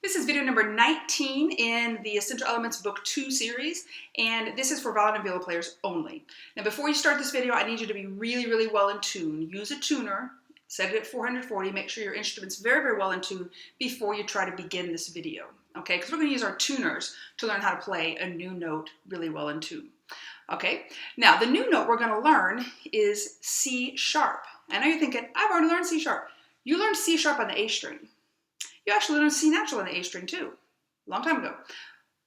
This is video number 19 in the Essential Elements Book 2 series, and this is for violin and viola players only. Now before you start this video, I need you to be really well in tune. Use a tuner, set it at 440, make sure your instrument's very well in tune before you try to begin this video, okay? Because we're going to use our tuners to learn how to play a new note really well in tune. Okay, now the new note we're going to learn is C sharp. I know you're thinking, I've already learned C sharp. You learned C sharp on the A string. You actually learned C natural on the A string too, a long time ago.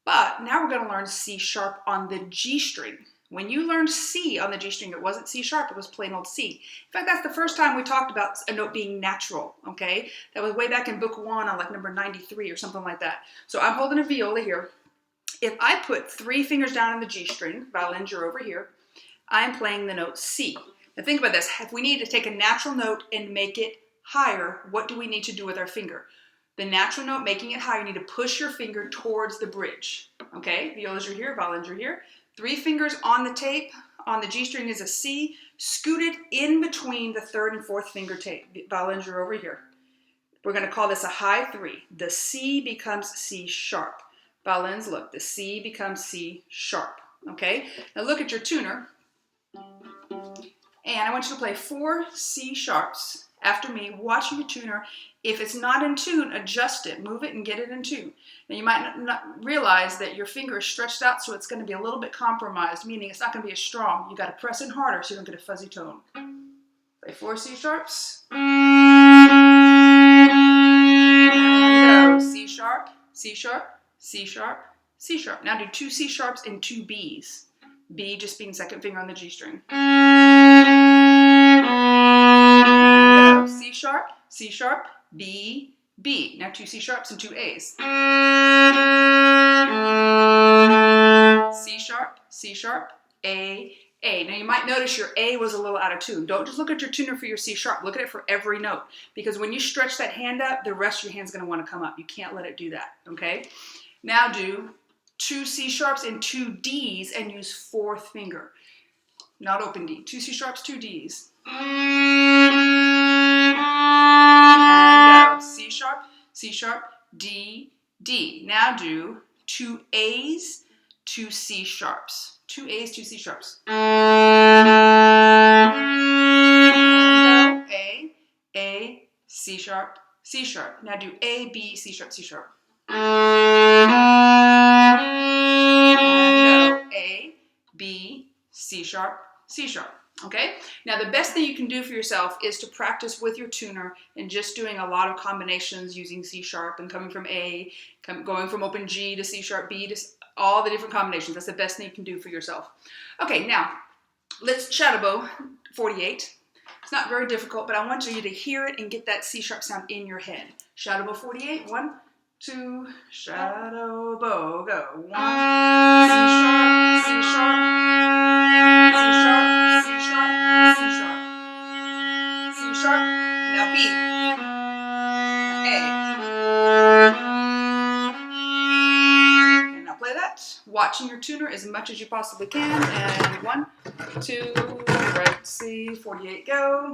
But now we're going to learn C sharp on the G string. When you learned C on the G string, it wasn't C sharp, it was plain old C. In fact, that's the first time we talked about a note being natural, okay? That was way back in book 1 on like number 93 or something like that. So I'm holding a viola here. If I put 3 fingers down on the G string, violins are over here, I'm playing the note C. Now think about this. If we need to take a natural note and make it higher, what do we need to do with our finger? The natural note, making it higher, you need to push your finger towards the bridge. Okay, violas are here, violins are here. 3 fingers on the tape, on the G string is a C, scooted in between the 3rd and 4th finger tape. Violins are over here. We're going to call this a high 3. The C becomes C sharp. Violins, look, the C becomes C sharp. Okay, now look at your tuner, and I want you to play 4 C sharps after me, watching your tuner. If it's not in tune, adjust it, move it and get it in tune. Now you might not realize that your finger is stretched out, so it's going to be a little bit compromised, meaning it's not going to be as strong. You got to press in harder so you don't get a fuzzy tone. Play 4 C sharps. And go. C sharp, C sharp, C sharp, C sharp. Now do 2 C sharps and 2 Bs. B just being 2nd finger on the G string. And go. C sharp, C sharp, B, B. Now 2 C sharps and 2 A's. C sharp, C sharp, A, A. Now you might notice your A was a little out of tune. Don't just look at your tuner for your C sharp. Look at it for every note. Because when you stretch that hand up, the rest of your hand's going to want to come up. You can't let it do that, okay? Now do 2 C sharps and 2 D's and use 4th finger. Not open D. 2 C sharps, 2 D's. And go. C sharp, C sharp, D, D. Now do 2 A's, 2 C sharps. 2 A's, 2 C sharps. And go. A, C sharp, C sharp. Now do A, B, C sharp, C sharp. And go. A, B, C sharp, C sharp. Okay? Now the best thing you can do for yourself is to practice with your tuner and just doing a lot of combinations using C sharp and coming from A, going from open G to C sharp, B to all the different combinations. That's the best thing you can do for yourself. Okay, now let's shadow bow 48. It's not very difficult, but I want you to hear it and get that C sharp sound in your head. Shadow bow 48, 1, 2, shadow bow, go. 1, C sharp, C sharp, C sharp, C sharp, C sharp, C sharp, now B, now A. Okay, now play that, watching your tuner as much as you possibly can, and 1, 2, right, C, 48, go.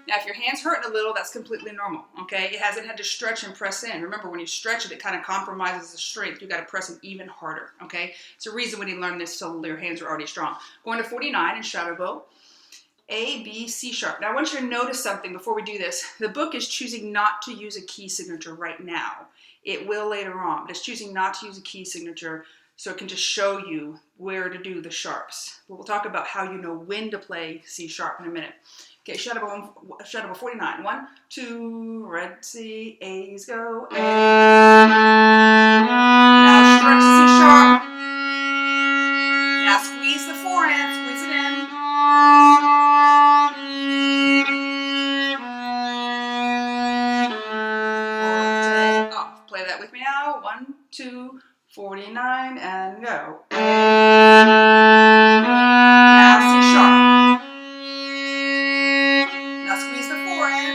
Now, if your hand's hurting a little, that's completely normal, okay? It hasn't had to stretch and press in. Remember, when you stretch it, it kind of compromises the strength. You got to press it even harder, okay? It's a reason we didn't learn this till your hands are already strong. Going to 49 and shadow bow. A, B, C sharp. Now, I want you to notice something before we do this. The book is choosing not to use a key signature right now. It will later on, but it's choosing not to use a key signature so it can just show you where to do the sharps. But we'll talk about how you know when to play C sharp in a minute. Okay, shadow bow 49. 1, 2, red C, A's go. A. Now stretch C sharp. Now squeeze the 4 in, squeeze it in. Or take off. Play that with me now. 1, 2, 49, and go. Now C sharp. Now squeeze the 4 in.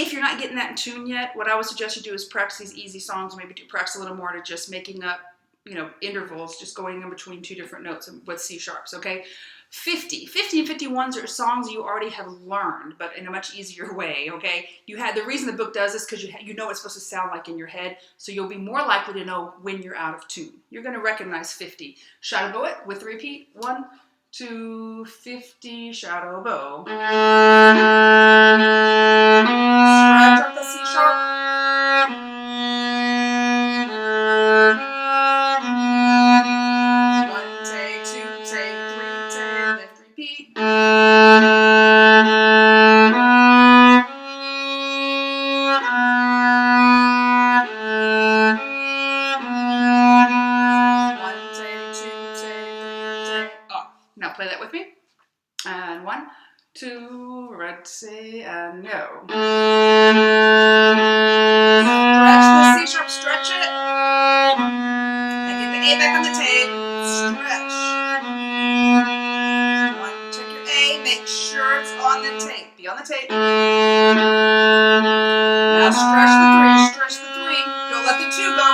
If you're not getting that in tune yet, what I would suggest you do is practice these easy songs, maybe practice a little more to just making up, intervals, just going in between two different notes with C sharps, okay? 50 and 51s are songs you already have learned, but in a much easier way, okay? The reason the book does this because you know what it's supposed to sound like in your head, so you'll be more likely to know when you're out of tune. You're going to recognize 50. Shadow bow it with the repeat. 1, 2, 50, shadow bow. Scratch up the C sharp. Now play that with me. And 1, 2, red C, and no. Stretch the C sharp, stretch it. And get the A back on the tape. Stretch. 1, check your A, make sure it's on the tape. Be on the tape. Now stretch the 3, stretch the 3. Don't let the 2 go.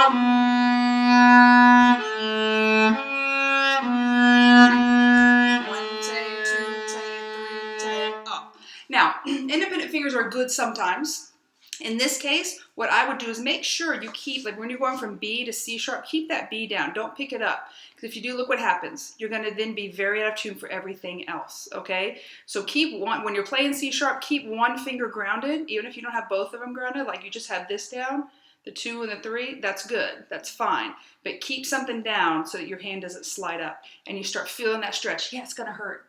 Now, independent fingers are good sometimes. In this case, what I would do is make sure you keep, like when you're going from B to C sharp, keep that B down. Don't pick it up. Because if you do, look what happens. You're going to then be very out of tune for everything else, okay? So when you're playing C sharp, keep one finger grounded, even if you don't have both of them grounded, like you just have this down, the 2 and the 3, that's good. That's fine. But keep something down so that your hand doesn't slide up. And you start feeling that stretch. Yeah, it's going to hurt.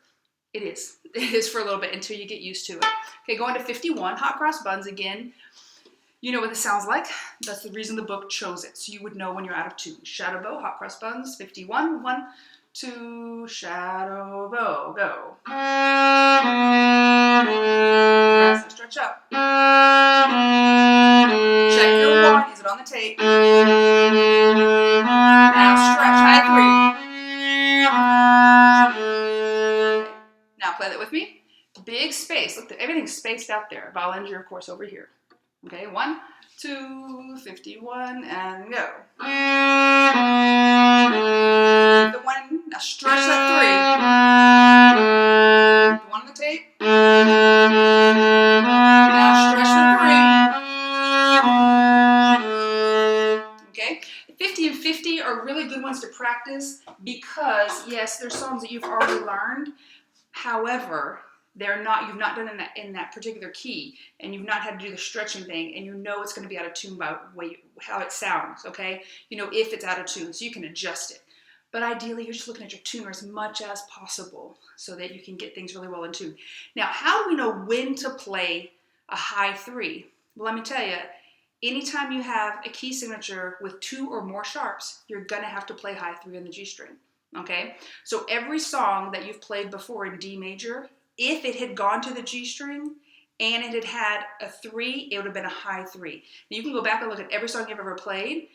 It is. It is for a little bit until you get used to it. Okay, going to 51, hot cross buns again. You know what this sounds like. That's the reason the book chose it. So you would know when you're out of tune. Shadow bow, hot cross buns, 51. 1, 2, shadow bow, go. Press and stretch up. Check your 1. Is it on the tape? Now stretch high 3. Now play that with me. Big space. Look, everything's spaced out there. Violins are, of course, over here. Okay, 1, 2, 51, and go. Keep the 1. Now stretch that 3. The 1 on the tape. Now stretch the 3. Okay, 50 and 50 are really good ones to practice because, yes, they're songs that you've already learned. However, you've not done in that particular key, and you've not had to do the stretching thing, and you know it's going to be out of tune by how it sounds, okay? You know if it's out of tune, so you can adjust it. But ideally, you're just looking at your tuner as much as possible so that you can get things really well in tune. Now, how do we know when to play a high 3? Well, let me tell you, anytime you have a key signature with 2 or more sharps, you're going to have to play high 3 on the G string, okay? So every song that you've played before in D major, if it had gone to the G string and it had had a 3, it would have been a high 3. Now you can go back and look at every song you've ever played,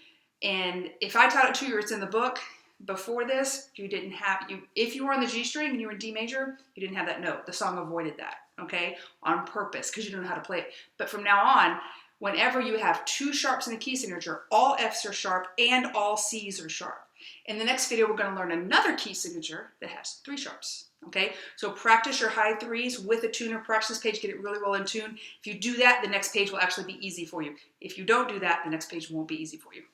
and if I taught it to you or it's in the book, before this, if you were on the G string and you were in D major, you didn't have that note. The song avoided that, okay, on purpose because you don't know how to play it. But from now on, whenever you have 2 sharps in the key signature, all Fs are sharp and all Cs are sharp. In the next video, we're going to learn another key signature that has 3 sharps. Okay, so practice your high 3s with a tuner. Practice this page, get it really well in tune. If you do that, the next page will actually be easy for you. If you don't do that, the next page won't be easy for you.